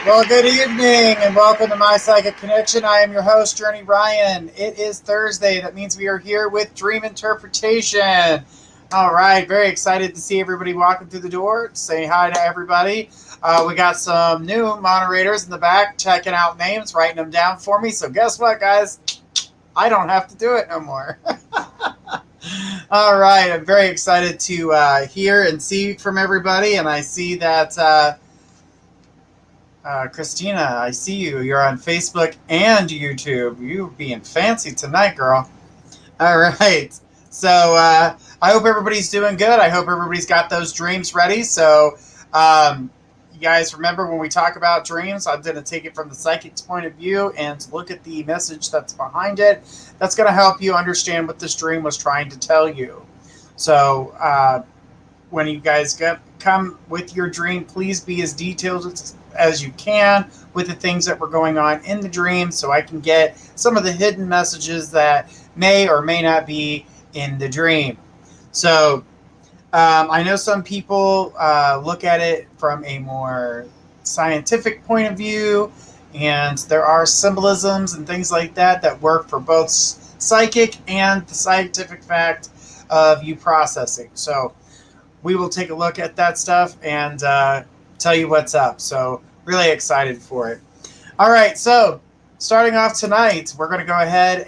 Well, good evening and welcome to My Psychic Connection. I am your host, Journey Ryan. It is Thursday. That means we are here with Dream Interpretation. All right, very excited to see everybody walking through the door. Say hi to everybody. We got some new moderators in the back checking out names, writing them down for me. So guess what, guys? I don't have to do it no more. All right, I'm very excited to hear and see from everybody. And I see that... Christina, I see you. You're on Facebook and YouTube. You being fancy tonight, girl. All right. So I hope everybody's doing good. I hope everybody's got those dreams ready. So you guys remember when we talk about dreams, I'm going to take it from the psychic's point of view and look at the message that's behind it. That's going to help you understand what this dream was trying to tell you. So when you guys come with your dream, please be as detailed as you can with the things that were going on in the dream so I can get some of the hidden messages that may or may not be in the dream. So I know some people look at it from a more scientific point of view, and there are symbolisms and things like that that work for both psychic and the scientific fact of you processing. So we will take a look at that stuff and tell you what's up. So really excited for it. All right, so starting off tonight, we're going to go ahead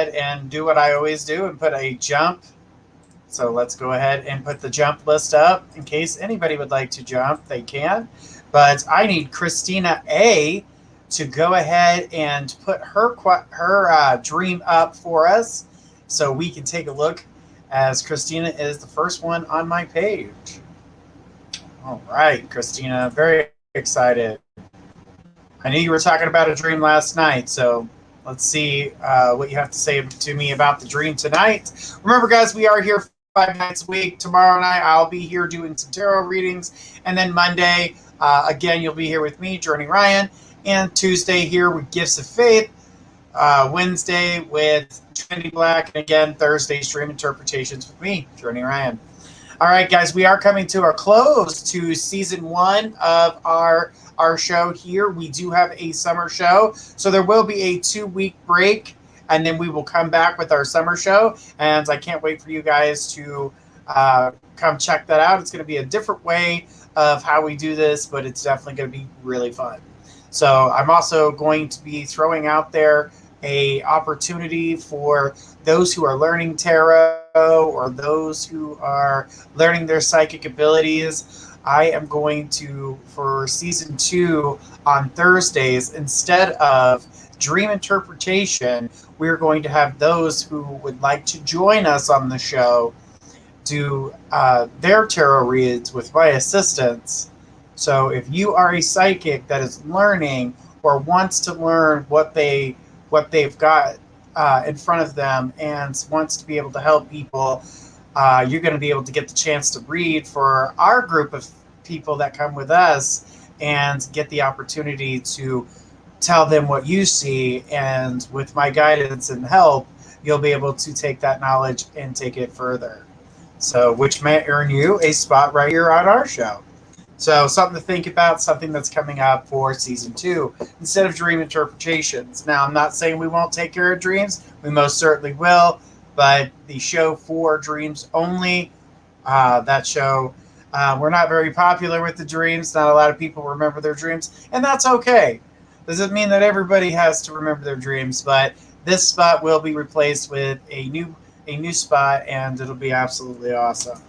and do what I always do and put a jump. So let's go ahead and put the jump list up in case anybody would like to jump. They can, but I need Christina A to go ahead and put her dream up for us so we can take a look, as Christina is the first one on my page. All right, Christina, very excited. I knew you were talking about a dream last night, so let's see what you have to say to me about the dream tonight. Remember, guys, we are here 5 nights a week. Tomorrow night, I'll be here doing some tarot readings, and then Monday, again, you'll be here with me, Journey Ryan, and Tuesday here with Gifts of Faith, Wednesday with Trinity Black, and again, Thursday, Dream Interpretations with me, Journey Ryan. All right, guys, we are coming to a close to season 1 of our show here. We do have a summer show, so there will be a 2-week break, and then we will come back with our summer show, and I can't wait for you guys to come check that out. It's going to be a different way of how we do this, but it's definitely going to be really fun. So I'm also going to be throwing out there a opportunity for those who are learning tarot or those who are learning their psychic abilities. I am going to, for season 2 on Thursdays, instead of dream interpretation, we're going to have those who would like to join us on the show do their tarot reads with my assistance. So if you are a psychic that is learning or wants to learn what they've got in front of them and wants to be able to help people, you're going to be able to get the chance to read for our group of people that come with us and get the opportunity to tell them what you see. And with my guidance and help, you'll be able to take that knowledge and take it further. So, which may earn you a spot right here on our show. So something to think about, something that's coming up for season 2 instead of dream interpretations. Now, I'm not saying we won't take care of dreams. We most certainly will. But the show for dreams only, that show, we're not very popular with the dreams. Not a lot of people remember their dreams, and that's okay. Doesn't mean that everybody has to remember their dreams, but this spot will be replaced with a new spot, and it'll be absolutely awesome.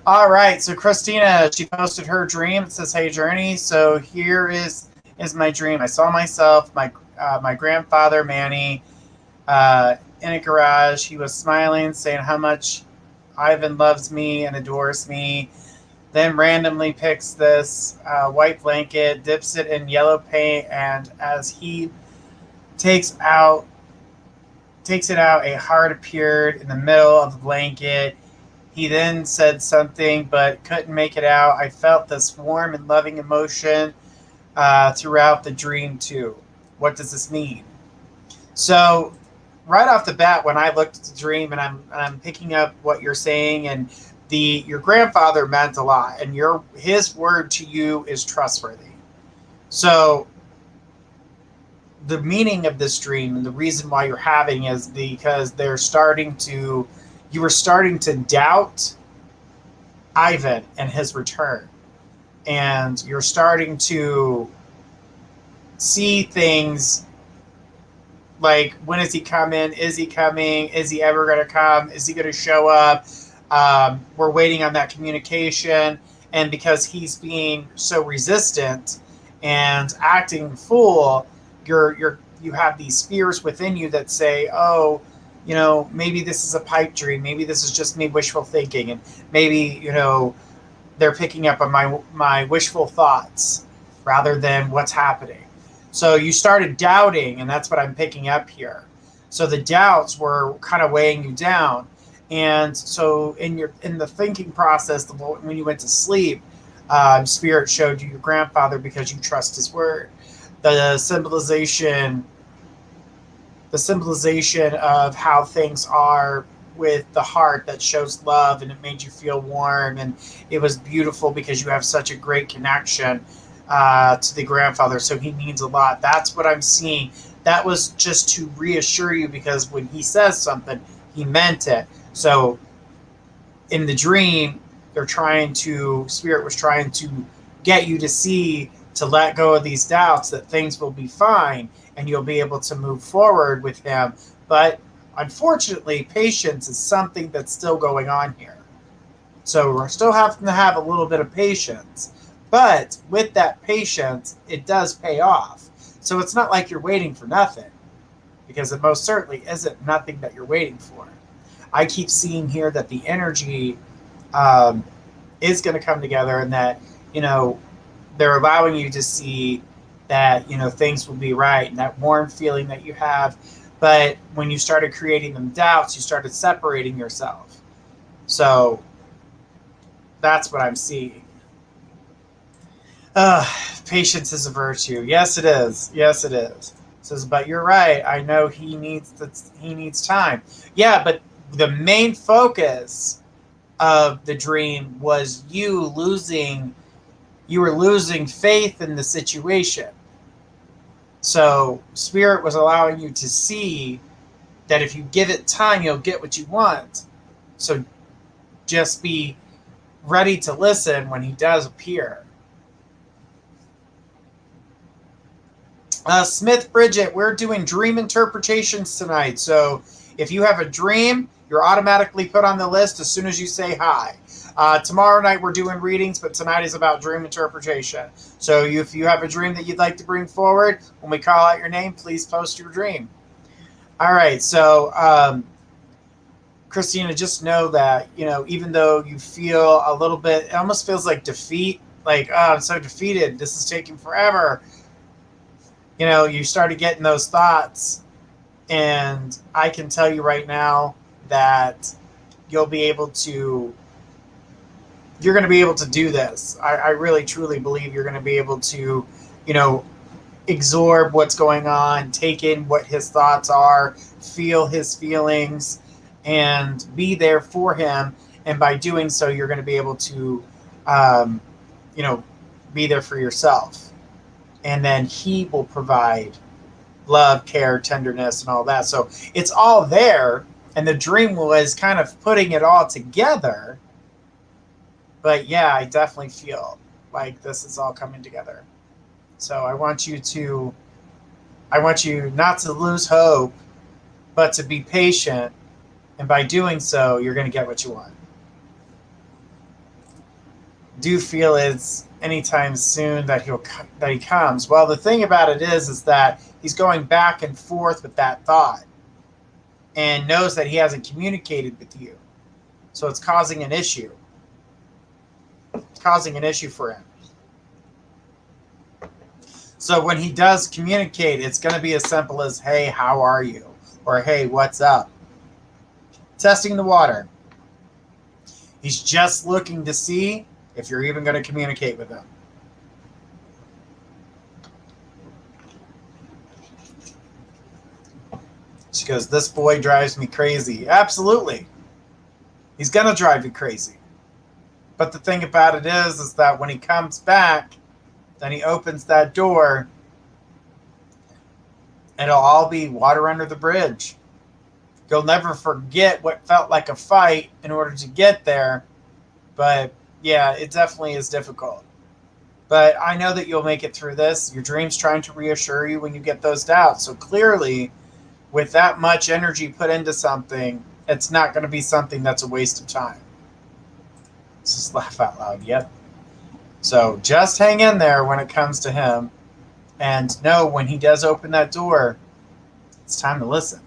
All right, so Christina, she posted her dream. It says, "Hey, Journey." So here is my dream. I saw myself, my grandfather, Manny, in a garage. He was smiling, saying how much Ivan loves me and adores me. Then randomly picks this white blanket, dips it in yellow paint, and as he takes it out, a heart appeared in the middle of the blanket. He then said something but couldn't make it out. I felt this warm and loving emotion throughout the dream too. What does this mean? So right off the bat, when I looked at the dream and I'm picking up what you're saying, and your grandfather meant a lot, and his word to you is trustworthy. So the meaning of this dream and the reason why you're having is because you were starting to doubt Ivan and his return, and you're starting to see things like, when is he coming? Is he coming? Is he ever going to come? Is he going to show up? We're waiting on that communication. And because he's being so resistant and acting fool, you have these fears within you that say, oh, maybe this is a pipe dream. Maybe this is just me wishful thinking. And maybe, they're picking up on my wishful thoughts rather than what's happening. So you started doubting, and that's what I'm picking up here. So the doubts were kind of weighing you down. And so in the thinking process, when you went to sleep, Spirit showed you your grandfather because you trust his word. The symbolization of how things are with the heart that shows love, and it made you feel warm, and it was beautiful because you have such a great connection to the grandfather, so he means a lot. That's what I'm seeing. That was just to reassure you, because when he says something, he meant it. So in the dream, Spirit was trying to get you to see, to let go of these doubts, that things will be fine and you'll be able to move forward with him. But unfortunately, patience is something that's still going on here. So we're still having to have a little bit of patience. But with that patience, it does pay off. So it's not like you're waiting for nothing, because it most certainly isn't nothing that you're waiting for. I keep seeing here that the energy is going to come together, and that, they're allowing you to see that, things will be right, and that warm feeling that you have. But when you started creating them doubts, you started separating yourself. So that's what I'm seeing. Patience is a virtue. Yes, it is. Yes, it is. It says, but you're right. I know he needs time. Yeah, but the main focus of the dream was you were losing faith in the situation. So Spirit was allowing you to see that if you give it time, you'll get what you want. So just be ready to listen when he does appear. Smith Bridget, we're doing dream interpretations tonight. So if you have a dream, you're automatically put on the list as soon as you say hi. Tomorrow night we're doing readings, but tonight is about dream interpretation. So if you have a dream that you'd like to bring forward, when we call out your name, please post your dream. All right, so Christina, just know that, even though you feel a little bit, it almost feels like defeat, like, oh, I'm so defeated, this is taking forever. You started getting those thoughts, and I can tell you right now that you're going to be able to do this. I really, truly believe you're going to be able to, absorb what's going on, take in what his thoughts are, feel his feelings, and be there for him. And by doing so, you're going to be able to, be there for yourself. And then he will provide love, care, tenderness, and all that. So it's all there. And the dream was kind of putting it all together. But yeah, I definitely feel like this is all coming together. So I want you not to lose hope, but to be patient. And by doing so, you're going to get what you want. Do you feel it's anytime soon that he comes? Well, the thing about it is that he's going back and forth with that thought, and knows that he hasn't communicated with you. So it's causing an issue. It's causing an issue for him. So when he does communicate, it's going to be as simple as, hey, how are you? Or, hey, what's up? Testing the water. He's just looking to see if you're even going to communicate with him. She goes, this boy drives me crazy. Absolutely. He's going to drive you crazy. But the thing about it is that when he comes back, then he opens that door, it'll all be water under the bridge. You'll never forget what felt like a fight in order to get there. But yeah, it definitely is difficult. But I know that you'll make it through this. Your dream's trying to reassure you when you get those doubts. So clearly, with that much energy put into something, it's not going to be something that's a waste of time. Let's just laugh out loud. Yep. So just hang in there when it comes to him. And know when he does open that door, it's time to listen.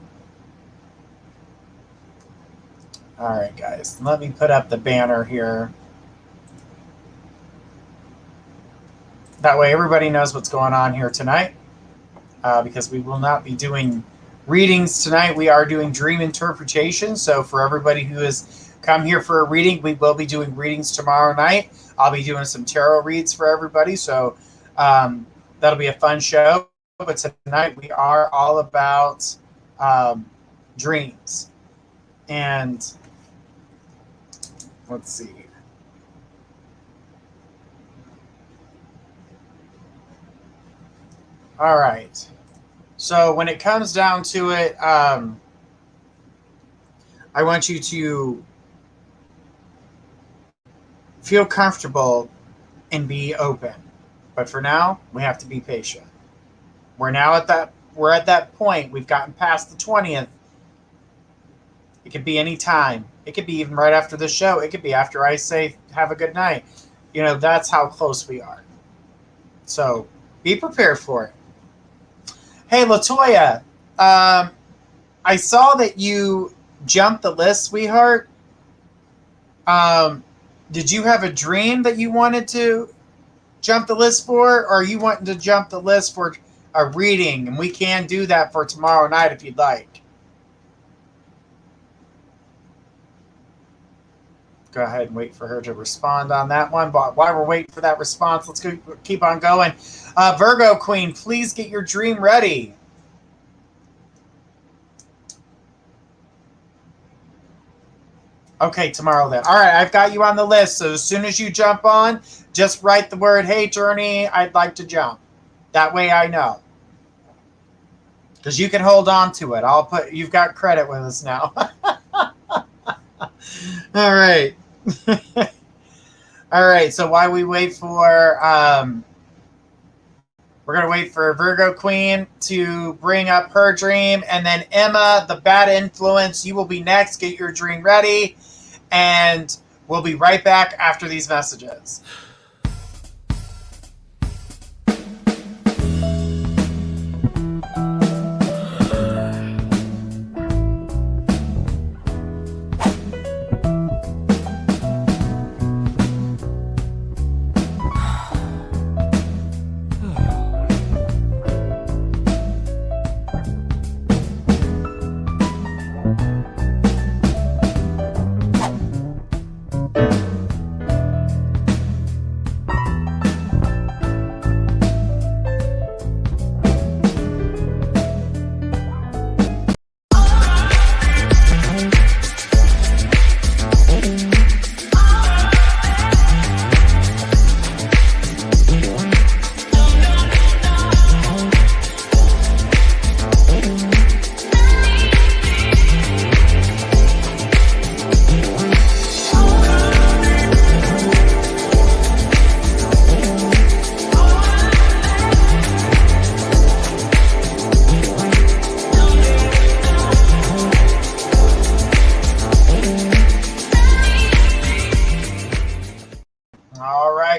All right, guys. Let me put up the banner here. That way everybody knows what's going on here tonight. Because we will not be doing readings tonight. We are doing dream interpretation. So for everybody who has come here for a reading, we will be doing readings tomorrow night. I'll be doing some tarot reads for everybody. So that'll be a fun show. But tonight we are all about dreams. And let's see. All right. So when it comes down to it, I want you to feel comfortable and be open. But for now, we have to be patient. We're at that point. We've gotten past the 20th. It could be any time. It could be even right after the show. It could be after I say have a good night. You know, that's how close we are. So be prepared for it. Hey, LaToya, I saw that you jumped the list, sweetheart. Did you have a dream that you wanted to jump the list for, or are you wanting to jump the list for a reading? And we can do that for tomorrow night if you'd like. Go ahead and wait for her to respond on that one. But while we're waiting for that response, let's keep on going. Virgo Queen, please get your dream ready. Okay, tomorrow then. All right, I've got you on the list. So as soon as you jump on, just write the word, hey, Journey, I'd like to jump. That way I know. Because you can hold on to it. You've got credit with us now. All right. All right, so while we wait for, we're going to wait for Virgo Queen to bring up her dream. And then Emma, the bad influence, you will be next. Get your dream ready. And we'll be right back after these messages.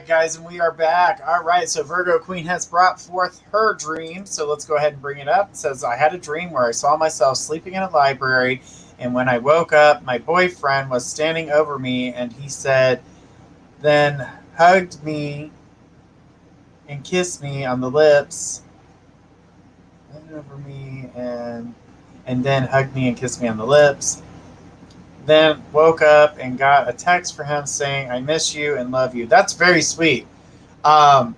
And we are back. All right, so Virgo Queen has brought forth her dream. So let's go ahead and bring it up. It says, I had a dream where I saw myself sleeping in a library, and when I woke up, my boyfriend was standing over me, and he said, then hugged me and kissed me on the lips. Over me and then hugged me and kissed me on the lips. then woke up and got a text from him saying, I miss you and love you. That's very sweet. Um,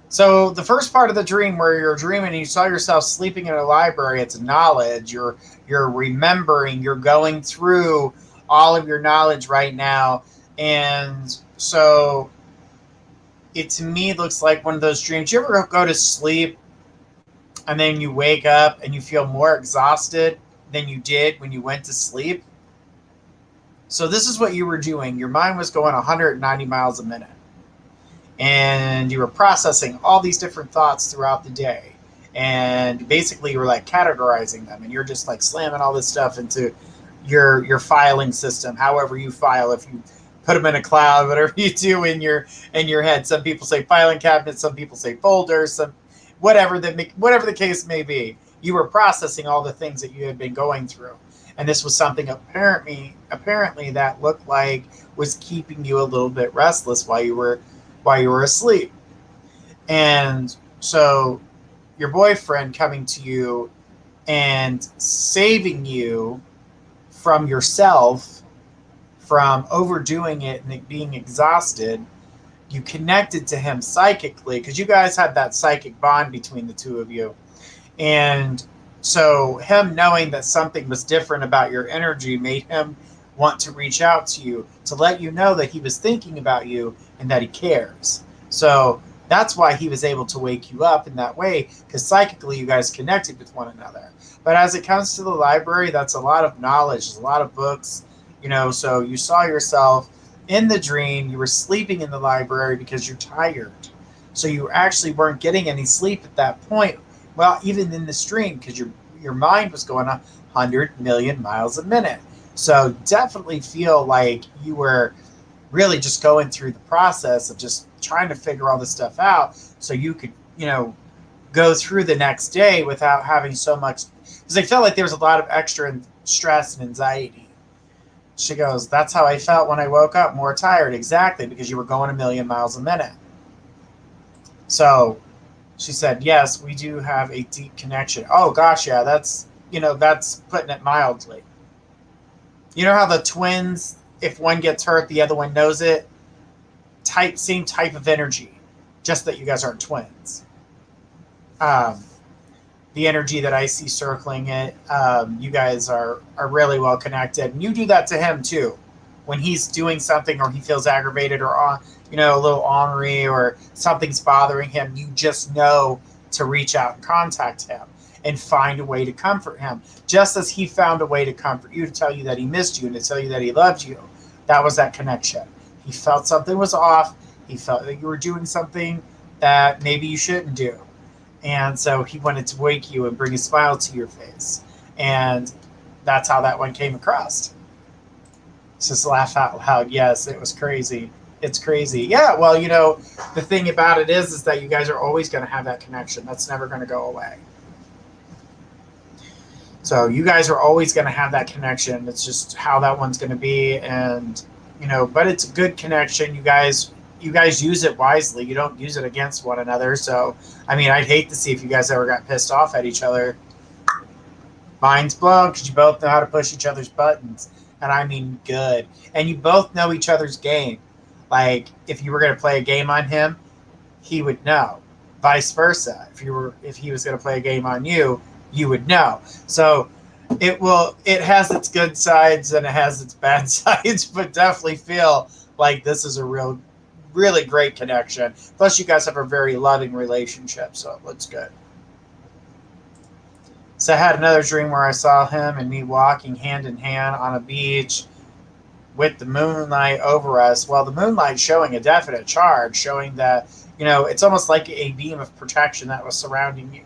so the first part of the dream where you're dreaming and you saw yourself sleeping in a library, it's knowledge. You're remembering, you're going through all of your knowledge right now. And so it to me looks like one of those dreams. You ever go to sleep and then you wake up and you feel more exhausted than you did when you went to sleep? So this is what you were doing. Your mind was going 190 miles a minute. And you were processing all these different thoughts throughout the day. And basically you were like categorizing them, and you're just like slamming all this stuff into your filing system, however you file, if you put them in a cloud, whatever you do in your head. Some people say filing cabinet, some people say folders, some whatever the case may be. You were processing all the things that you had been going through. And this was something apparently that looked like was keeping you a little bit restless while you were asleep. And so your boyfriend coming to you and saving you from yourself, from overdoing it and being exhausted, you connected to him psychically because you guys had that psychic bond between the two of you. And so him knowing that something was different about your energy made him want to reach out to you to let you know that he was thinking about you and that he cares. So that's why he was able to wake you up in that way, because psychically you guys connected with one another. But as it comes to the library, that's a lot of knowledge, there's a lot of books, so you saw yourself in the dream, you were sleeping in the library because you're tired. So you actually weren't getting any sleep at that point. Well, even in this dream, because your mind was going 100 million miles a minute. So definitely feel like you were really just going through the process of just trying to figure all this stuff out so you could, go through the next day without having so much. Because I felt like there was a lot of extra stress and anxiety. She goes, that's how I felt when I woke up, more tired. Exactly, because you were going 1,000,000 miles a minute. So she said, yes, we do have a deep connection. Oh, gosh, yeah, that's putting it mildly. You know how the twins, if one gets hurt, the other one knows it? Same type of energy, just that you guys aren't twins. The energy that I see circling it, you guys are really well connected. And you do that to him, too. When he's doing something or he feels aggravated or a little ornery or something's bothering him, you just know to reach out and contact him and find a way to comfort him. Just as he found a way to comfort you, to tell you that he missed you and to tell you that he loved you. That was that connection. He felt something was off. He felt that you were doing something that maybe you shouldn't do. And so he wanted to wake you and bring a smile to your face. And that's how that one came across. Just laugh out loud. Yes, it was crazy. It's crazy. Yeah, well, the thing about it is that you guys are always going to have that connection. That's never going to go away. So you guys are always going to have that connection. It's just how that one's going to be. And, but it's a good connection. You guys use it wisely. You don't use it against one another. So, I'd hate to see if you guys ever got pissed off at each other. Mind's blown because you both know how to push each other's buttons. And good. And you both know each other's game. Like, if you were going to play a game on him, he would know. Vice versa. If he was going to play a game on you, you would know. So it has its good sides and it has its bad sides, but definitely feel like this is a really great connection. Plus, you guys have a very loving relationship, so it looks good. So I had another dream where I saw him and me walking hand in hand on a beach with the moonlight over us. Well, the moonlight showing a definite charge, showing that, it's almost like a beam of protection that was surrounding you.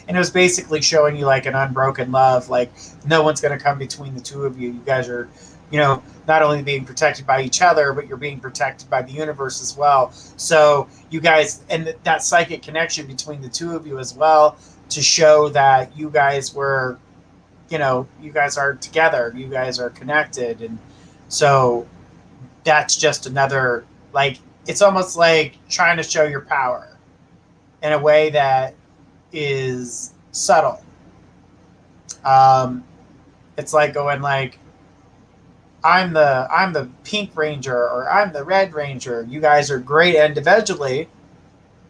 And it was basically showing you like an unbroken love, like no one's going to come between the two of you. You guys are, not only being protected by each other, but you're being protected by the universe as well. So you guys, and that psychic connection between the two of you as well, to show that you guys were, you guys are together, you guys are connected. And so that's just another, like, it's almost like trying to show your power in a way that is subtle. It's like going like, I'm the pink ranger, or I'm the red ranger. You guys are great individually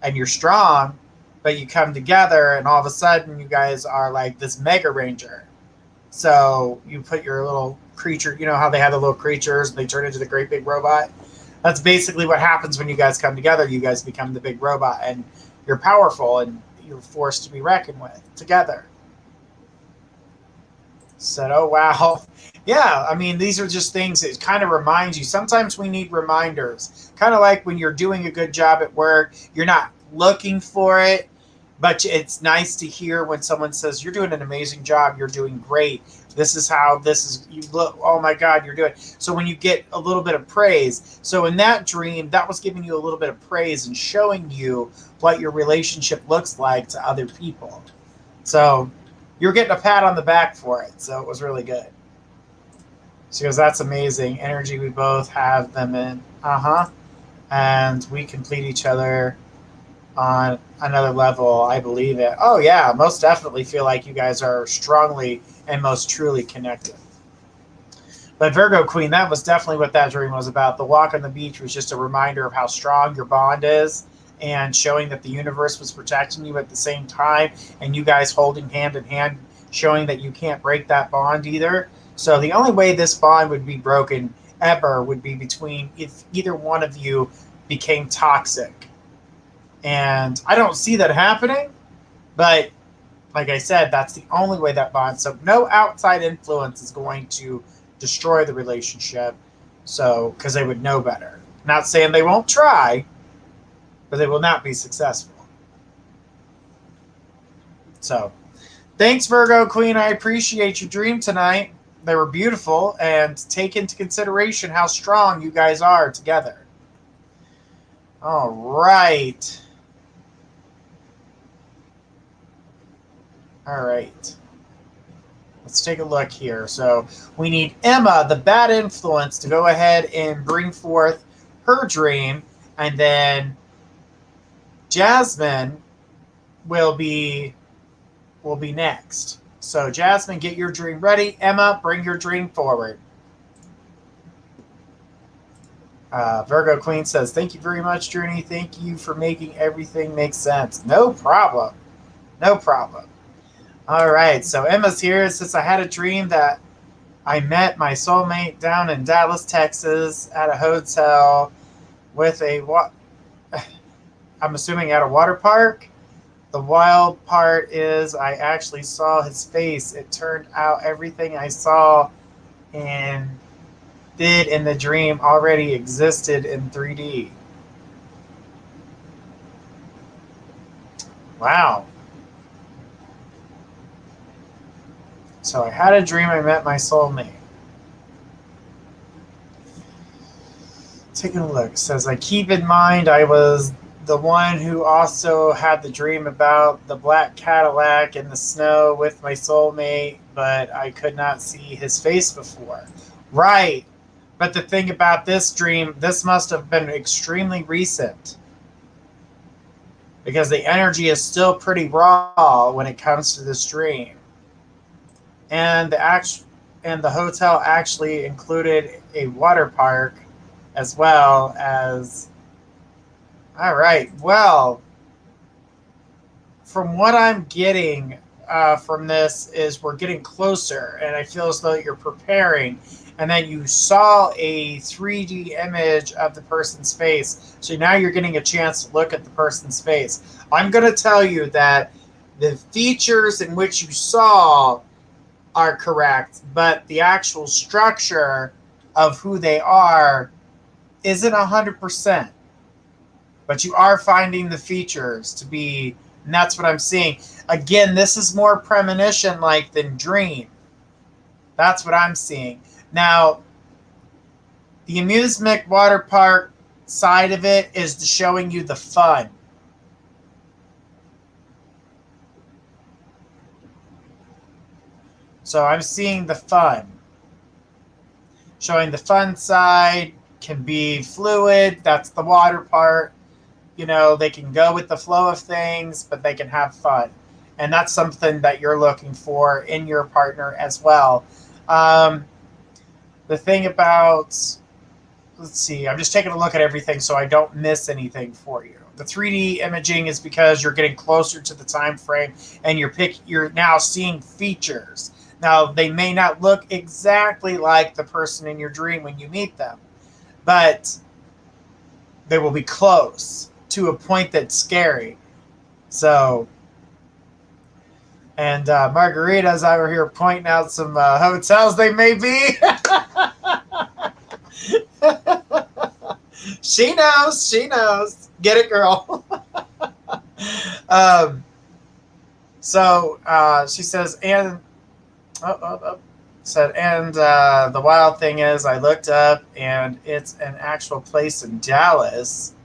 and you're strong, but you come together and all of a sudden you guys are like this mega ranger. So you put your little creature, you know how they have the little creatures and they turn into the great big robot? That's basically what happens when you guys come together. You guys become the big robot and you're powerful and you're forced to be reckoned with together. Said, oh, wow. Yeah, I mean, these are just things that kind of remind you. Sometimes we need reminders. Kind of like when you're doing a good job at work, you're not looking for it, but it's nice to hear when someone says, you're doing an amazing job, you're doing great. This is how this is, you look, oh my God, you're doing. So when you get a little bit of praise, so in that dream, that was giving you a little bit of praise and showing you what your relationship looks like to other people. So you're getting a pat on the back for it. So it was really good. She goes, that's amazing. Energy we both have them in. Uh-huh. And we complete each other on another level. I believe it. Oh, yeah. Most definitely feel like you guys are strongly and most truly connected. But Virgo Queen, that was definitely what that dream was about. The walk on the beach was just a reminder of how strong your bond is and showing that the universe was protecting you at the same time, and you guys holding hand in hand, showing that you can't break that bond either. So the only way this bond would be broken ever would be between if either one of you became toxic. And I don't see that happening, but like I said, that's the only way that bond. So no outside influence is going to destroy the relationship. So, because they would know better. Not saying they won't try, but they will not be successful. So, thanks, Virgo Queen. I appreciate your dream tonight. They were beautiful, and take into consideration how strong you guys are together. All right. All right. Let's take a look here. So we need Emma, the bad influence, to go ahead and bring forth her dream, and then Jasmine will be next. So Jasmine, get your dream ready. Emma, bring your dream forward. Virgo Queen says, thank you very much, Journey. Thank you for making everything make sense. No problem. No problem. All right, so Emma's here. It says, I had a dream that I met my soulmate down in Dallas, Texas at a hotel with I'm assuming at a water park. The wild part is I actually saw his face. It turned out everything I saw and did in the dream already existed in 3D. Wow. So I had a dream I met my soulmate. Taking a look. It says, I keep in mind I was the one who also had the dream about the black Cadillac in the snow with my soulmate, but I could not see his face before. Right. But the thing about this dream, this must have been extremely recent, because the energy is still pretty raw when it comes to this dream. And the hotel actually included a water park as well as. All right. Well, from what I'm getting from this is we're getting closer, and I feel as though you're preparing, and then you saw a 3D image of the person's face. So now you're getting a chance to look at the person's face. I'm going to tell you that the features in which you saw are correct, but the actual structure of who they are isn't 100%. But you are finding the features to be, and that's what I'm seeing. Again, this is more premonition-like than dream. That's what I'm seeing. Now, the amusement water park side of it is showing you the fun. So I'm seeing the fun. Showing the fun side can be fluid. That's the water part. You know, they can go with the flow of things, but they can have fun. And that's something that you're looking for in your partner as well. the thing about, let's see, I'm just taking a look at everything so I don't miss anything for you. The 3D imaging is because you're getting closer to the time frame and you're now seeing features. Now, they may not look exactly like the person in your dream when you meet them, but they will be close to a point that's scary. So, and Margarita's over here pointing out some hotels they may be. She knows. Get it, girl. She says, and the wild thing is, I looked up, and it's an actual place in Dallas.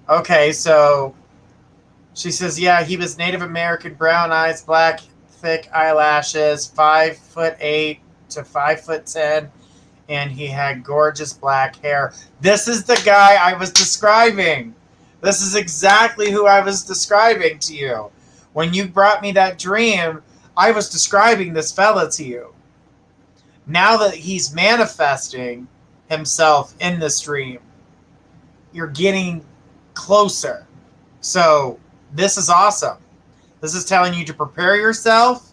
Okay, so she says, yeah, he was Native American, brown eyes, black, thick eyelashes, 5'8" to 5'10", and he had gorgeous black hair. This is the guy I was describing. This is exactly who I was describing to you. When you brought me that dream, I was describing this fella to you. Now that he's manifesting himself in this dream, you're getting closer. So this is awesome. This is telling you to prepare yourself.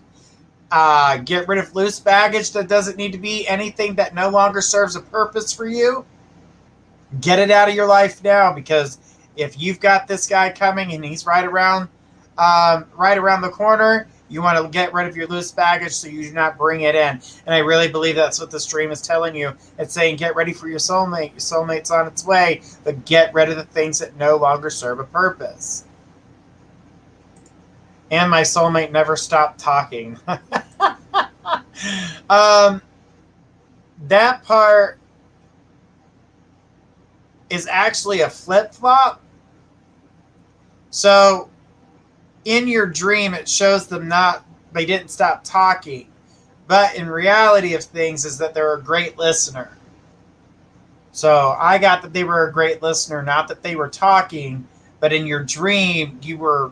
Get rid of loose baggage that doesn't need to be, anything that no longer serves a purpose for you. Get it out of your life now, because if you've got this guy coming and he's right around the corner, you want to get rid of your loose baggage so you do not bring it in. And I really believe that's what this dream is telling you. It's saying get ready for your soulmate. Your soulmate's on its way, but get rid of the things that no longer serve a purpose. And my soulmate never stopped talking. That part is actually a flip-flop. So in your dream, it shows them they didn't stop talking. But in reality of things is that they're a great listener. So I got that they were a great listener, not that they were talking, but in your dream, you were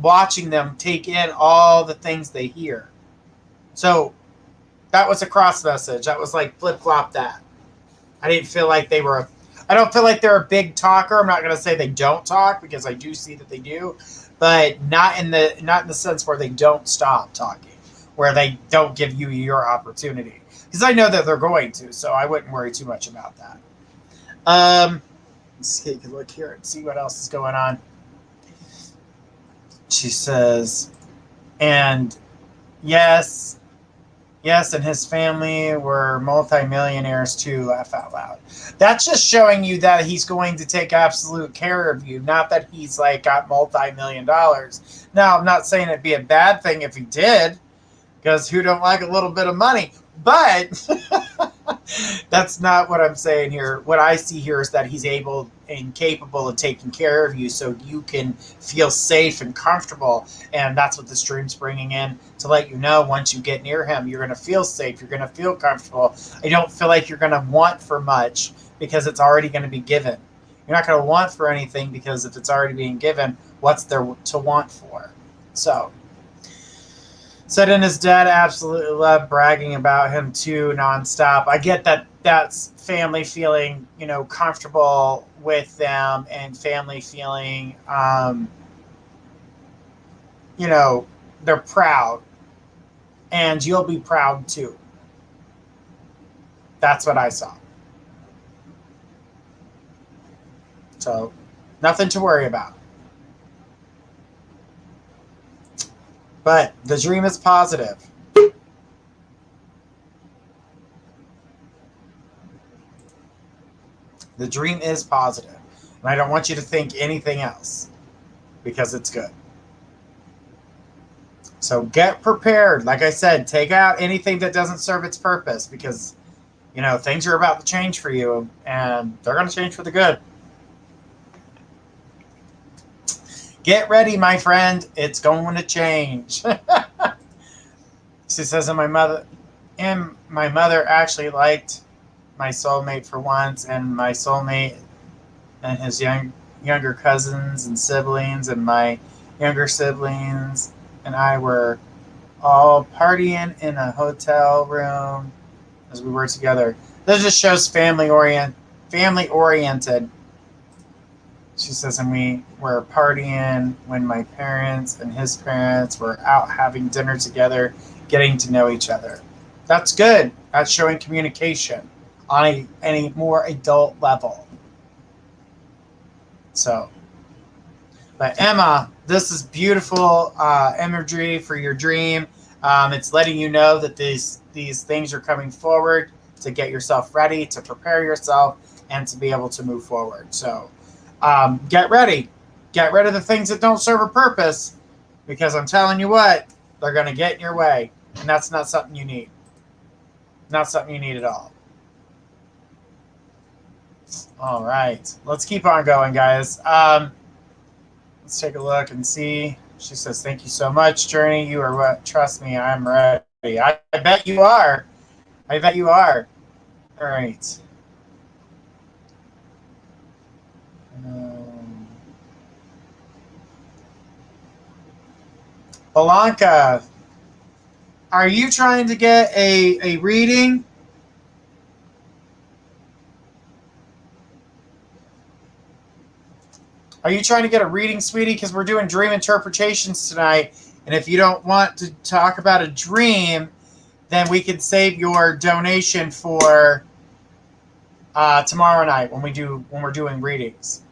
watching them take in all the things they hear. So that was a cross message. That was like flip-flop that. I don't feel like they're a big talker. I'm not going to say they don't talk, because I do see that they do, but not in the sense where they don't stop talking, where they don't give you your opportunity. Because I know that they're going to, so I wouldn't worry too much about that. Let's take a look here and see what else is going on. She says, and yes, and his family were multimillionaires too, laugh out loud. That's just showing you that he's going to take absolute care of you, not that he's like got multi-million dollars. Now, I'm not saying it'd be a bad thing if he did, because who don't like a little bit of money? But that's not what I'm saying here. What I see here is that he's able and capable of taking care of you so you can feel safe and comfortable. And that's what this dream's bringing in, to let you know once you get near him, you're going to feel safe. You're going to feel comfortable. I don't feel like you're going to want for much, because it's already going to be given. You're not going to want for anything, because if it's already being given, what's there to want for? So, said, and his dad absolutely loved bragging about him too, nonstop. I get that that's family feeling, comfortable with them, and family feeling, they're proud, and you'll be proud too. That's what I saw. So, nothing to worry about. But the dream is positive. The dream is positive. And I don't want you to think anything else, because it's good. So get prepared. Like I said, take out anything that doesn't serve its purpose, because, things are about to change for you, and they're going to change for the good. Get ready, my friend. It's going to change. She says, and my mother actually liked my soulmate for once, and my soulmate and his younger cousins and siblings, and my younger siblings and I were all partying in a hotel room as we were together. This just shows family oriented. She says, and we were partying when my parents and his parents were out having dinner together, getting to know each other. That's good. That's showing communication on a more adult level. So, but Emma, this is beautiful imagery for your dream. It's letting you know that these things are coming forward to get yourself ready, to prepare yourself, and to be able to move forward. So get ready. Get rid of the things that don't serve a purpose, because I'm telling you what, they're going to get in your way, and that's not something you need. Not something you need at all. All right. Let's keep on going, guys. Let's take a look and see. She says, thank you so much, Journey. You are what? Trust me, I'm ready. I bet you are. I bet you are. All right. Blanca, are you trying to get a reading? Are you trying to get a reading, sweetie? Because we're doing dream interpretations tonight. And if you don't want to talk about a dream, then we can save your donation for tomorrow night when we're doing readings.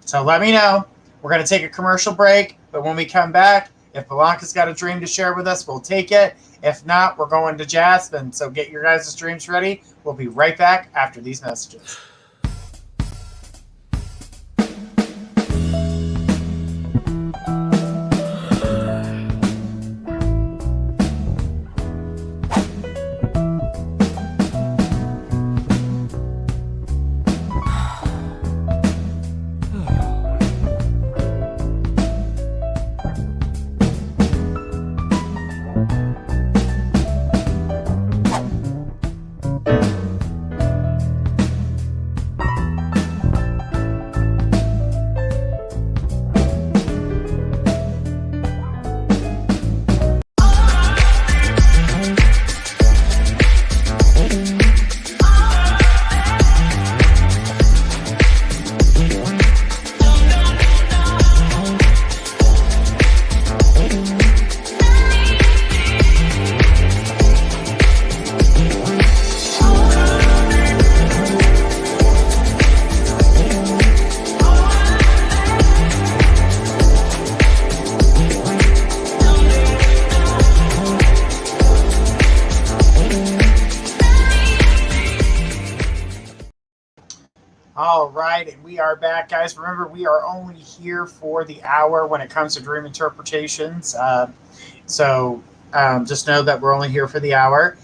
So let me know. We're going to take a commercial break, but when we come back, if Blanca's got a dream to share with us, we'll take it. If not, we're going to Jasmine. So get your guys' dreams ready. We'll be right back after these messages. All right, and we are back, guys. Remember, we are only here for the hour when it comes to dream interpretations. So just know that we're only here for the hour.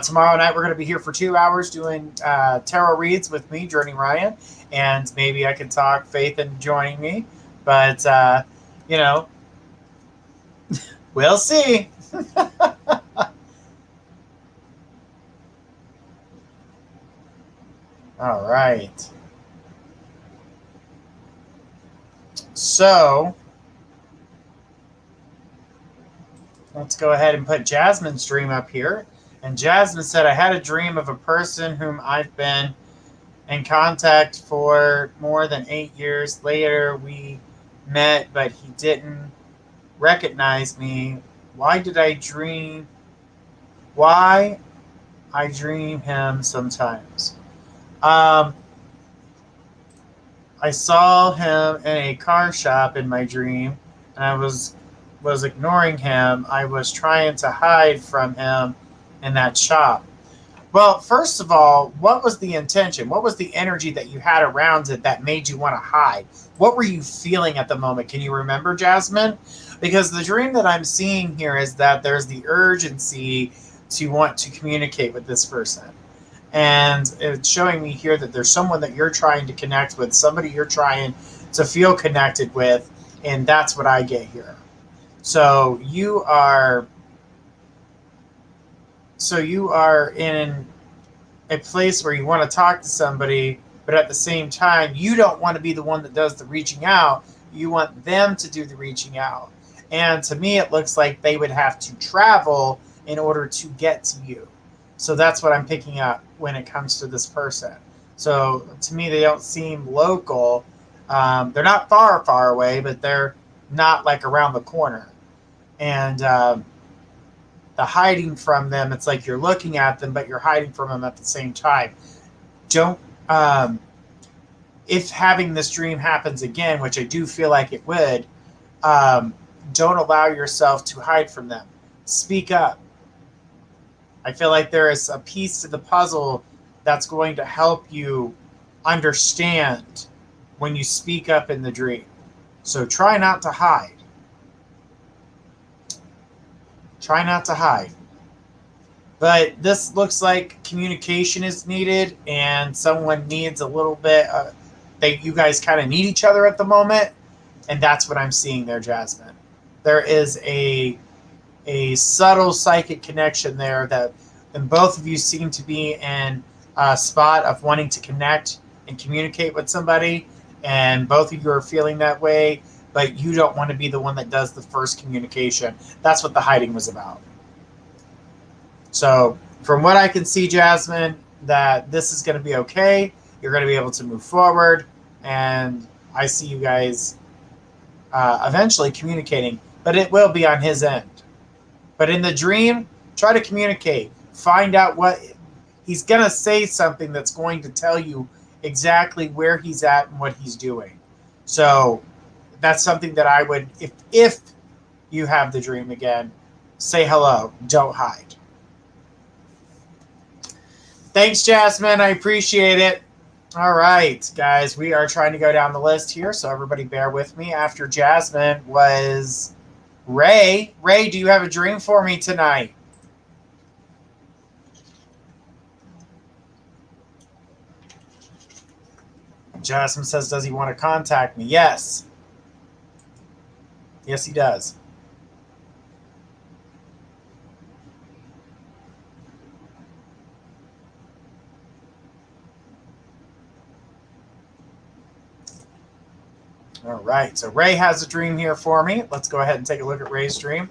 Tomorrow night, we're going to be here for 2 hours doing tarot reads with me, Journey Ryan, and maybe I can talk Faith into joining me. But, we'll see. All right. So let's go ahead and put Jasmine's dream up here. And Jasmine said, I had a dream of a person whom I've been in contact for more than 8 years. Later, we met, but he didn't recognize me. Why I dream him sometimes. I saw him in a car shop in my dream, and I was ignoring him. I was trying to hide from him in that shop. Well, first of all, what was the intention? What was the energy that you had around it that made you want to hide? What were you feeling at the moment? Can you remember, Jasmine? Because the dream that I'm seeing here is that there's the urgency to want to communicate with this person. And it's showing me here that there's someone that you're trying to connect with, somebody you're trying to feel connected with, and that's what I get here. So you are in a place where you want to talk to somebody, but at the same time, you don't want to be the one that does the reaching out. You want them to do the reaching out. And to me, it looks like they would have to travel in order to get to you. So that's what I'm picking up when it comes to this person. So to me, they don't seem local. They're not far away, but they're not like around the corner. And the hiding from them, it's like you're looking at them, but you're hiding from them at the same time. Don't, if having this dream happens again, which I do feel like it would, don't allow yourself to hide from them. Speak up. I feel like there is a piece to the puzzle that's going to help you understand when you speak up in the dream. So try not to hide. Try not to hide. But this looks like communication is needed, and someone needs a little bit. You guys kind of need each other at the moment, and that's what I'm seeing there, Jasmine. There is a subtle psychic connection there that, and both of you seem to be in a spot of wanting to connect and communicate with somebody, and both of you are feeling that way, but you don't want to be the one that does the first communication. That's what the hiding was about. So from what I can see, Jasmine, that this is going to be okay. You're going to be able to move forward, and I see you guys eventually communicating, but it will be on his end. But in the dream, try to communicate. Find out what he's going to say, something that's going to tell you exactly where he's at and what he's doing. So that's something that I would, if you have the dream again, say hello. Don't hide. Thanks, Jasmine. I appreciate it. All right, guys, we are trying to go down the list here, so everybody bear with me. After Jasmine was Ray. Ray, do you have a dream for me tonight? Jasmine says, does he want to contact me? Yes. Yes, he does. All right, so Ray has a dream here for me. Let's go ahead and take a look at Ray's dream.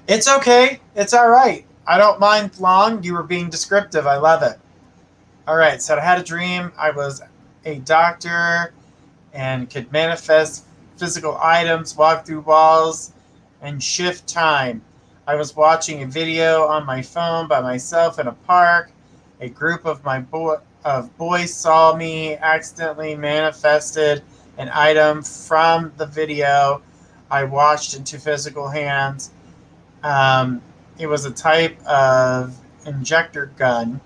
It's okay. It's all right. I don't mind long. You were being descriptive. I love it. All right, so I had a dream. I was a doctor and could manifest physical items, walk through walls, and shift time. I was watching a video on my phone by myself in a park. A group of boys saw me, accidentally manifested an item from the video. I watched into physical hands. It was a type of injector gun.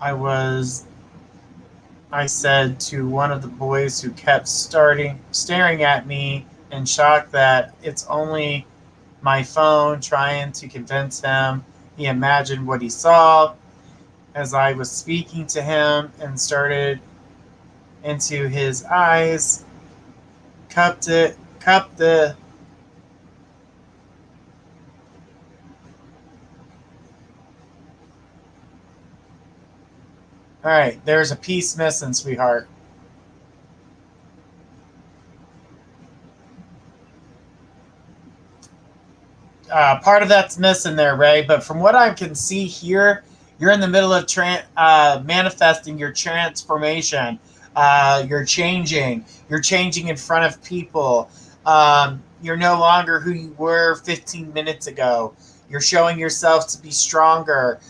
I said to one of the boys who kept staring at me in shock that it's only my phone, trying to convince him. He imagined what he saw as I was speaking to him and started into his eyes, cupped the All right, there's a piece missing, sweetheart. Part of that's missing there, Ray, but from what I can see here, you're in the middle of manifesting your transformation. You're changing. You're changing in front of people. You're no longer who you were 15 minutes ago. You're showing yourself to be stronger.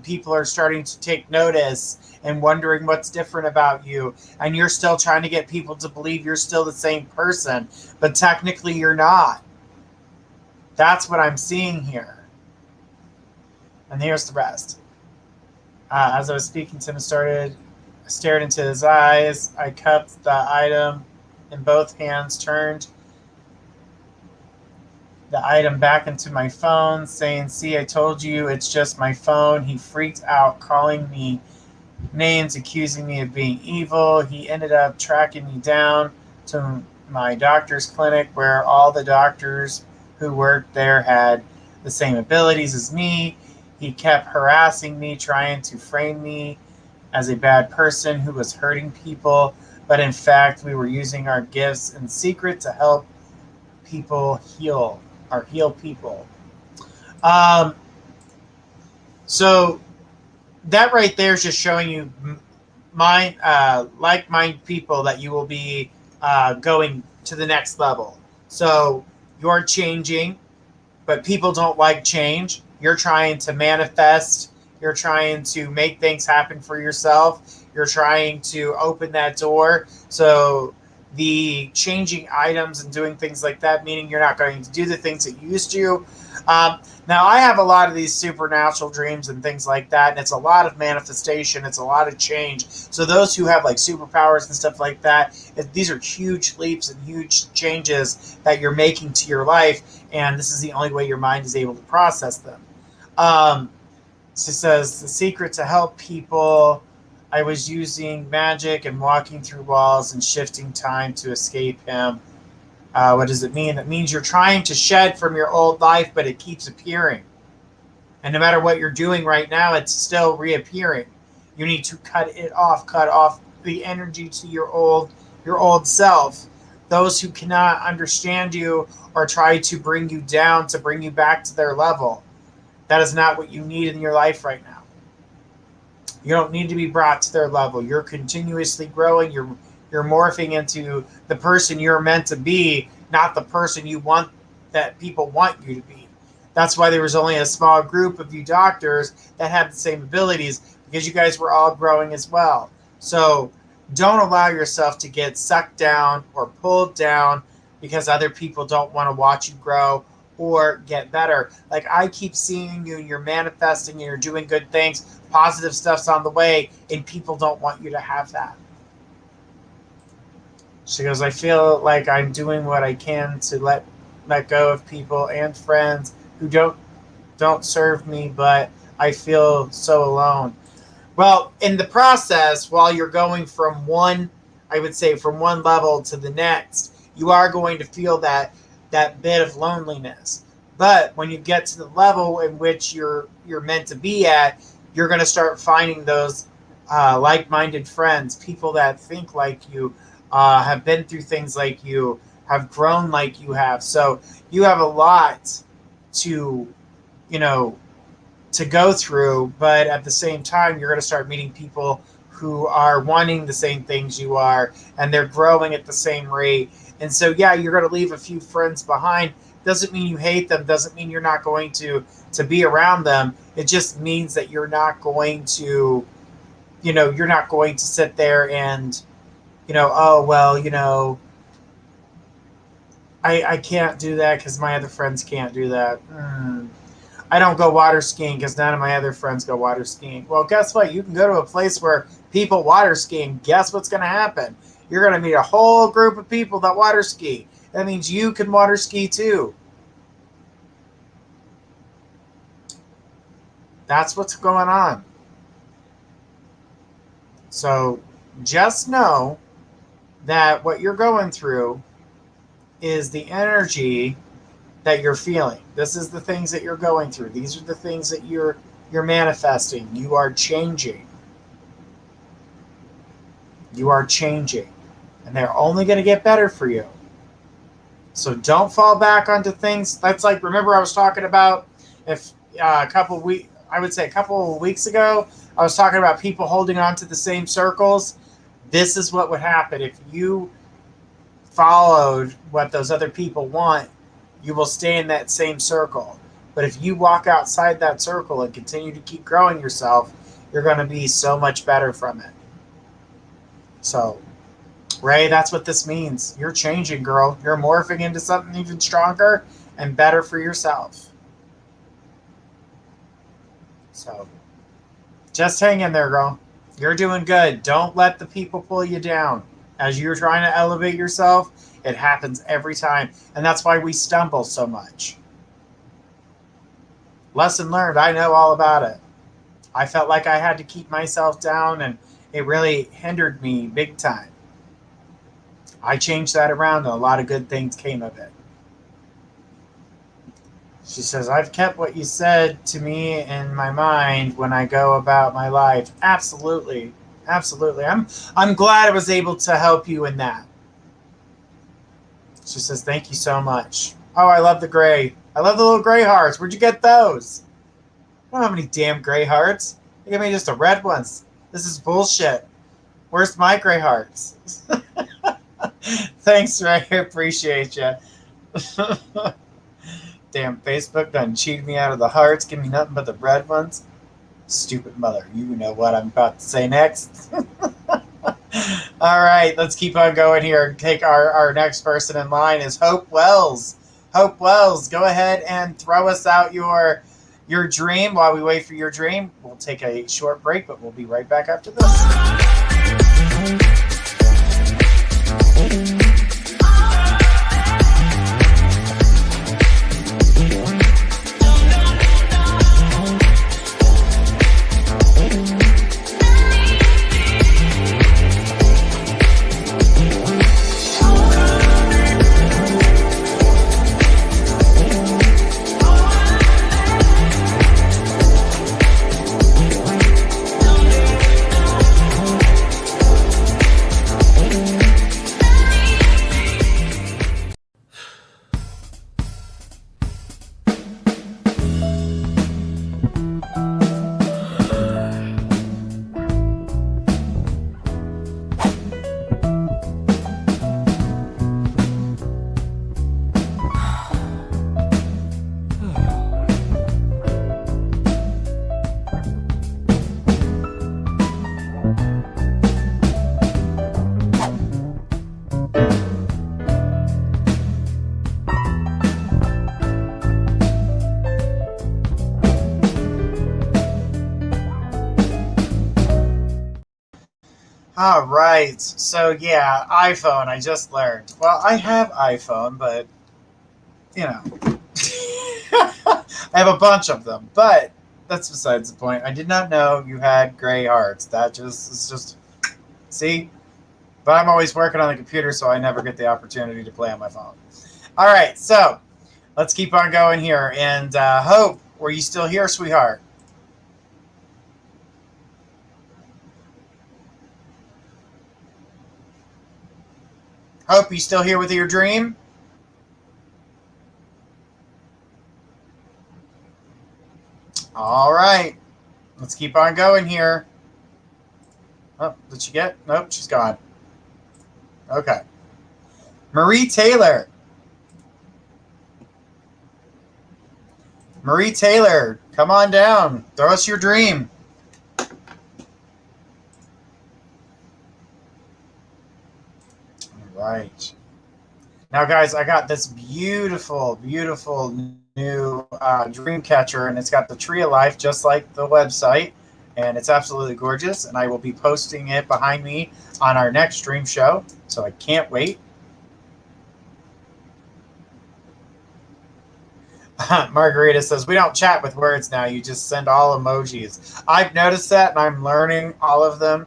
People are starting to take notice and wondering what's different about you. And you're still trying to get people to believe you're still the same person. But technically, you're not. That's what I'm seeing here. And here's the rest. As I was speaking to him, stared into his eyes. I cupped the item in both hands, turned the item back into my phone, saying, "See, I told you, it's just my phone." He freaked out, calling me names, accusing me of being evil. He ended up tracking me down to my doctor's clinic, where all the doctors who worked there had the same abilities as me. He kept harassing me, trying to frame me as a bad person who was hurting people, but in fact, we were using our gifts in secret to help people heal. or heal people. So that right there is just showing you like-minded people that you will be going to the next level. So you're changing, but people don't like change. You're trying to manifest. You're trying to make things happen for yourself. You're trying to open that door. So the changing items and doing things like that, meaning you're not going to do the things that you used to. Now, I have a lot of these supernatural dreams and things like that, and it's a lot of manifestation. It's a lot of change. So those who have like superpowers and stuff like that, these are huge leaps and huge changes that you're making to your life, and this is the only way your mind is able to process them. She says, the secret to help people, I was using magic and walking through walls and shifting time to escape him. What does it mean? That means you're trying to shed from your old life, but it keeps appearing. And no matter what you're doing right now, it's still reappearing. You need to cut off the energy to your old self. Those who cannot understand you or try to bring you down to bring you back to their level. That is not what you need in your life right now. You don't need to be brought to their level. You're continuously growing. You're morphing into the person you're meant to be, not the person you want that people want you to be. That's why there was only a small group of you doctors that had the same abilities, because you guys were all growing as well. So don't allow yourself to get sucked down or pulled down because other people don't want to watch you grow or get better. Like, I keep seeing you, you're manifesting and you're doing good things, positive stuff's on the way, and people don't want you to have that. She goes, I feel like I'm doing what I can to let go of people and friends who don't serve me, but I feel so alone. Well, in the process, while you're going from one level to the next, you are going to feel that bit of loneliness. But when you get to the level in which you're meant to be at, you're going to start finding those like-minded friends, people that think like you, have been through things like you, have grown like you have. So you have a lot to go through, but at the same time, you're going to start meeting people who are wanting the same things you are, and they're growing at the same rate. And so, yeah, you're going to leave a few friends behind. Doesn't mean you hate them. Doesn't mean you're not going to be around them. It just means that you're not going to, you're not going to sit there and, oh, well, I can't do that because my other friends can't do that. I don't go water skiing because none of my other friends go water skiing. Well, guess what? You can go to a place where people water skiing. Guess what's going to happen? You're going to meet a whole group of people that water ski. That means you can water ski too. That's what's going on. So just know that what you're going through is the energy that you're feeling. This is the things that you're going through. These are the things that you're manifesting. You are changing. You are changing. And they're only going to get better for you. So don't fall back onto things. That's like, remember I was talking about a couple of weeks ago, I was talking about people holding on to the same circles. This is what would happen if you followed what those other people want. You will stay in that same circle. But if you walk outside that circle and continue to keep growing yourself, you're going to be so much better from it. So, Ray, that's what this means. You're changing, girl. You're morphing into something even stronger and better for yourself. So, just hang in there, girl. You're doing good. Don't let the people pull you down. As you're trying to elevate yourself, it happens every time. And that's why we stumble so much. Lesson learned. I know all about it. I felt like I had to keep myself down, and it really hindered me big time. I changed that around, and a lot of good things came of it. She says, I've kept what you said to me in my mind when I go about my life. Absolutely. Absolutely. I'm glad I was able to help you in that. She says, thank you so much. Oh, I love the gray. I love the little gray hearts. Where'd you get those? I don't have any damn gray hearts. You give me just the red ones. This is bullshit. Where's my gray hearts? Thanks, Ray. Appreciate you. Damn, Facebook done cheated me out of the hearts. Give me nothing but the red ones. Stupid mother. You know what I'm about to say next. All right, let's keep on going here. Take our next person in line is Hope Wells. Hope Wells, go ahead and throw us out your dream. While we wait for your dream, we'll take a short break, but we'll be right back after this. All right, so yeah, iPhone, I just learned. Well, I have iPhone, but, you know, I have a bunch of them, but that's besides the point. I did not know you had gray hearts. That is just, see? But I'm always working on the computer, so I never get the opportunity to play on my phone. All right, so let's keep on going here. And Hope, were you still here, sweetheart? Hope, you still here with your dream? All right. Let's keep on going here. Oh, did she get? Nope, she's gone. Okay. Marie Taylor. Marie Taylor, come on down. Throw us your dream. Right. Now, guys, I got this beautiful, beautiful new dream catcher, and it's got the tree of life, just like the website, and it's absolutely gorgeous, and I will be posting it behind me on our next dream show, so I can't wait. Margarita says, we don't chat with words now. You just send all emojis. I've noticed that, and I'm learning all of them.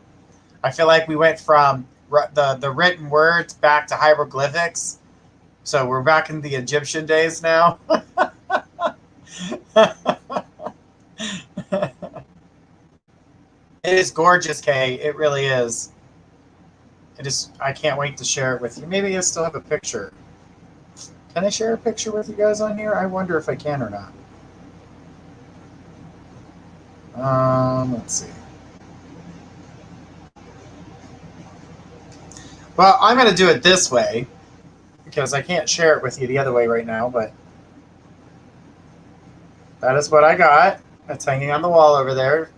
I feel like we went from the written words back to hieroglyphics. So we're back in the Egyptian days now. It is gorgeous, Kay. It really is. It is. I can't wait to share it with you. Maybe I still have a picture. Can I share a picture with you guys on here? I wonder if I can or not. Let's see. Well, I'm going to do it this way because I can't share it with you the other way right now, but that is what I got. That's hanging on the wall over there.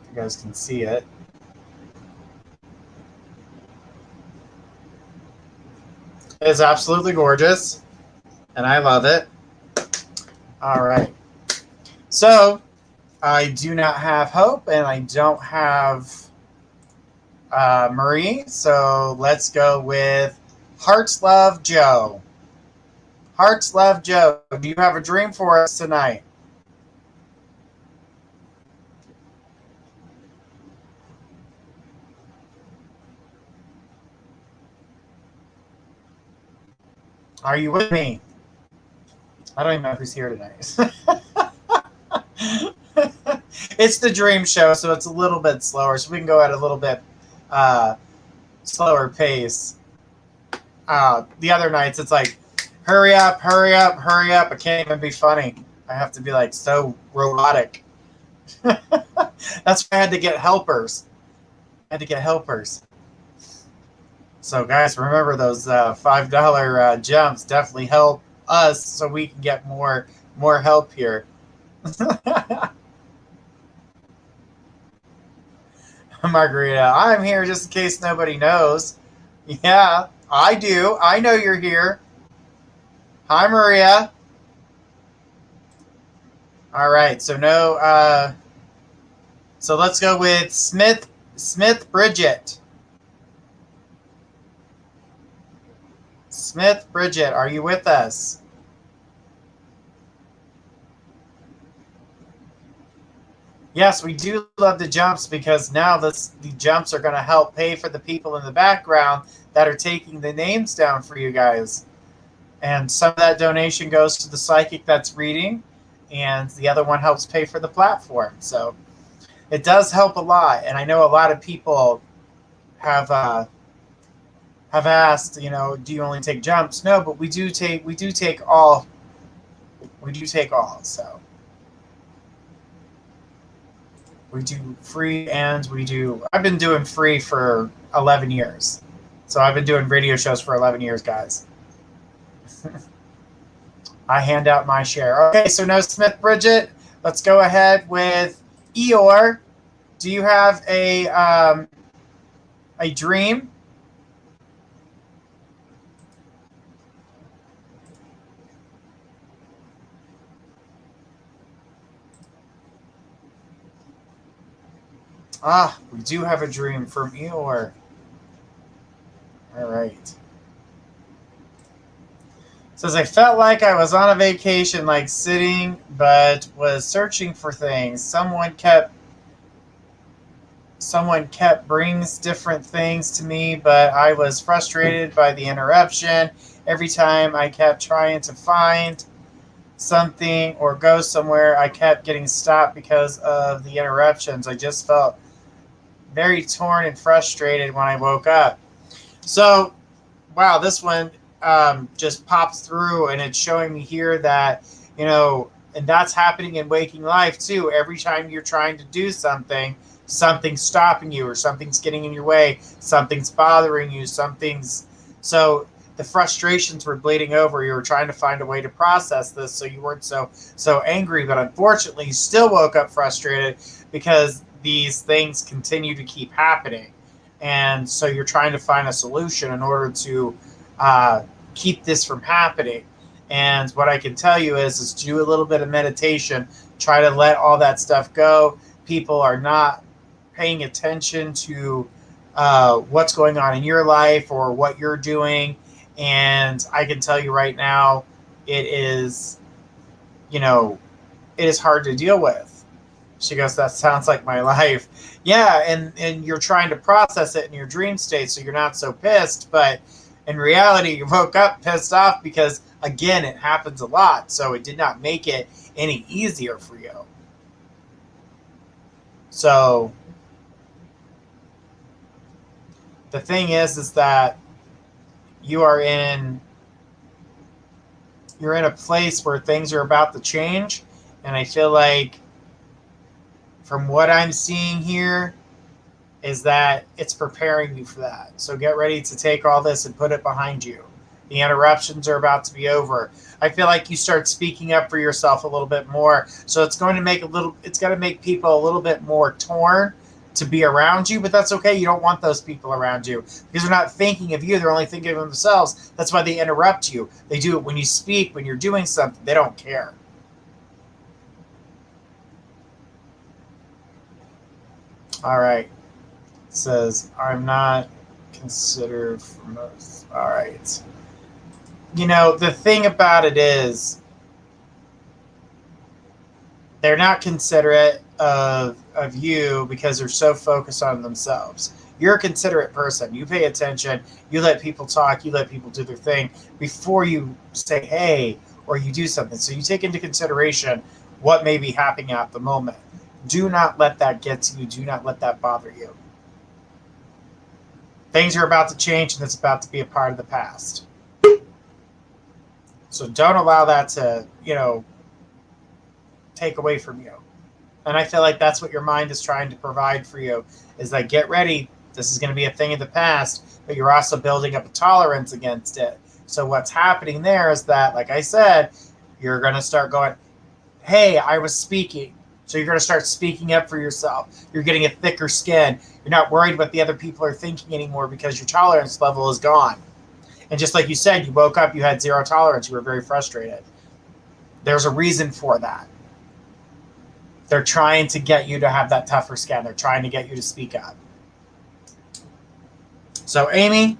You guys can see it. It is absolutely gorgeous, and I love it. All right. So, I do not have Hope, and I don't have Marie, so let's go with Hearts Love Joe. Hearts Love Joe, do you have a dream for us tonight? Are you with me? I don't even know who's here tonight. It's the dream show, so it's a little bit slower, so we can go at a little bit slower pace. The other nights, it's like Hurry up, hurry up, hurry up. I can't even be funny. I have to be like so robotic. That's why I had to get helpers. I had to get helpers. So guys, remember those $5 jumps definitely help us so we can get more help here. Margarita, I'm here just in case nobody knows. Yeah, I do. I know you're here. Hi, Maria. All right, so no. So let's go with Smith Bridget. Smith Bridget, are you with us? Yes, we do love the jumps because now the jumps are going to help pay for the people in the background that are taking the names down for you guys. And some of that donation goes to the psychic that's reading, and the other one helps pay for the platform. So it does help a lot. And I know a lot of people have asked, you know, do you only take jumps? No, but we do take all. We do take all. So we do free and we do. I've been doing free for 11 years. So I've been doing radio shows for 11 years, guys. I hand out my share. Okay, so no Smith Bridget. Let's go ahead with Eeyore. Do you have a dream? Ah, we do have a dream from Eeyore. All right. Says, I felt like I was on a vacation, like sitting, but was searching for things. Someone kept brings different things to me, but I was frustrated by the interruption. Every time I kept trying to find something or go somewhere, I kept getting stopped because of the interruptions. I just felt very torn and frustrated when I woke up. So, wow, this one just pops through, and it's showing me here that, you know, and that's happening in waking life too. Every time you're trying to do something, something's stopping you, or something's getting in your way, something's bothering you, so the frustrations were bleeding over. You were trying to find a way to process this so you weren't so angry, but unfortunately you still woke up frustrated because these things continue to keep happening. And so you're trying to find a solution in order to keep this from happening. And what I can tell you is do a little bit of meditation, try to let all that stuff go. People are not paying attention to what's going on in your life or what you're doing. And I can tell you right now, it is, you know, it is hard to deal with. She goes, that sounds like my life. Yeah, and you're trying to process it in your dream state so you're not so pissed. But in reality, you woke up pissed off because, again, it happens a lot. So it did not make it any easier for you. So the thing is that you're in a place where things are about to change. And I feel like from what I'm seeing here is that it's preparing you for that. So get ready to take all this and put it behind you. The interruptions are about to be over. I feel like you start speaking up for yourself a little bit more. So it's going to make people a little bit more torn to be around you, but that's okay. You don't want those people around you because they're not thinking of you. They're only thinking of themselves. That's why they interrupt you. They do it when you speak, when you're doing something. They don't care. All right. It says, I'm not considered for most. All right. You know, the thing about it is they're not considerate of you because they're so focused on themselves. You're a considerate person. You pay attention. You let people talk. You let people do their thing before you say, hey, or you do something. So you take into consideration what may be happening at the moment. Do not let that get to you. Do not let that bother you. Things are about to change, and it's about to be a part of the past. So don't allow that to, take away from you. And I feel like that's what your mind is trying to provide for you, is like, get ready. This is going to be a thing of the past, but you're also building up a tolerance against it. So what's happening there is that, like I said, you're going to start going, hey, I was speaking. So you're going to start speaking up for yourself. You're getting a thicker skin. You're not worried what the other people are thinking anymore because your tolerance level is gone. And just like you said, you woke up, you had zero tolerance. You were very frustrated. There's a reason for that. They're trying to get you to have that tougher skin. They're trying to get you to speak up. So, Amy,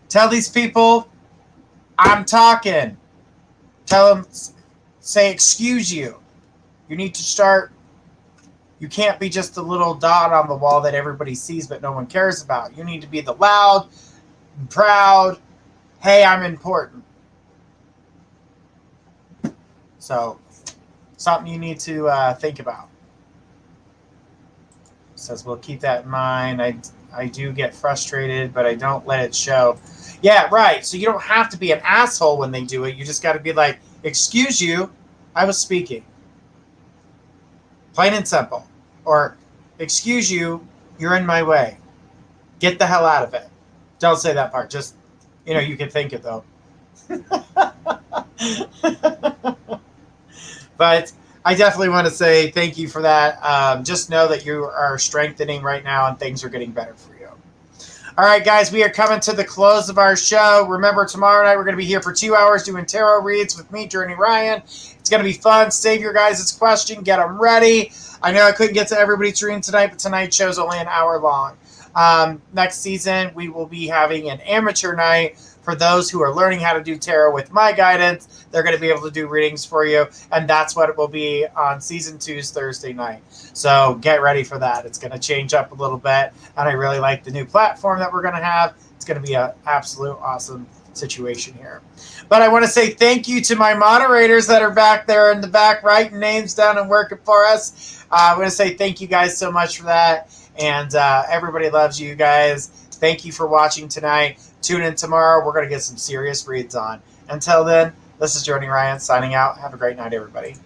tell these people, I'm talking. Tell them, say, excuse you. You need to start. You can't be just a little dot on the wall that everybody sees but no one cares about. You need to be the loud, proud, hey, I'm important. So, something you need to think about. Says, we'll keep that in mind. I do get frustrated, but I don't let it show. Yeah, right. So you don't have to be an asshole when they do it. You just got to be like, excuse you, I was speaking. Plain and simple. Or, excuse you, you're in my way. Get the hell out of it. Don't say that part. Just, you can think it, though. But I definitely want to say thank you for that. Just know that you are strengthening right now and things are getting better for you. All right, guys, we are coming to the close of our show. Remember, tomorrow night we're going to be here for 2 hours doing tarot reads with me, Journey Ryan. It's going to be fun. Save your guys' question. Get them ready. I know I couldn't get to everybody's dream tonight, but tonight's show's only an hour long. Next season, we will be having an amateur night for those who are learning how to do tarot with my guidance. They're going to be able to do readings for you, and that's what it will be on season 2's Thursday night. So get ready for that. It's going to change up a little bit, and I really like the new platform that we're going to have. It's going to be an absolute awesome situation here. But I want to say thank you to my moderators that are back there in the back writing names down and working for us. I want to say thank you guys so much for that, and everybody loves you guys. Thank you for watching tonight. Tune in tomorrow. We're going to get some serious reads on. Until then, this is Journey Ryan signing out. Have a great night, everybody.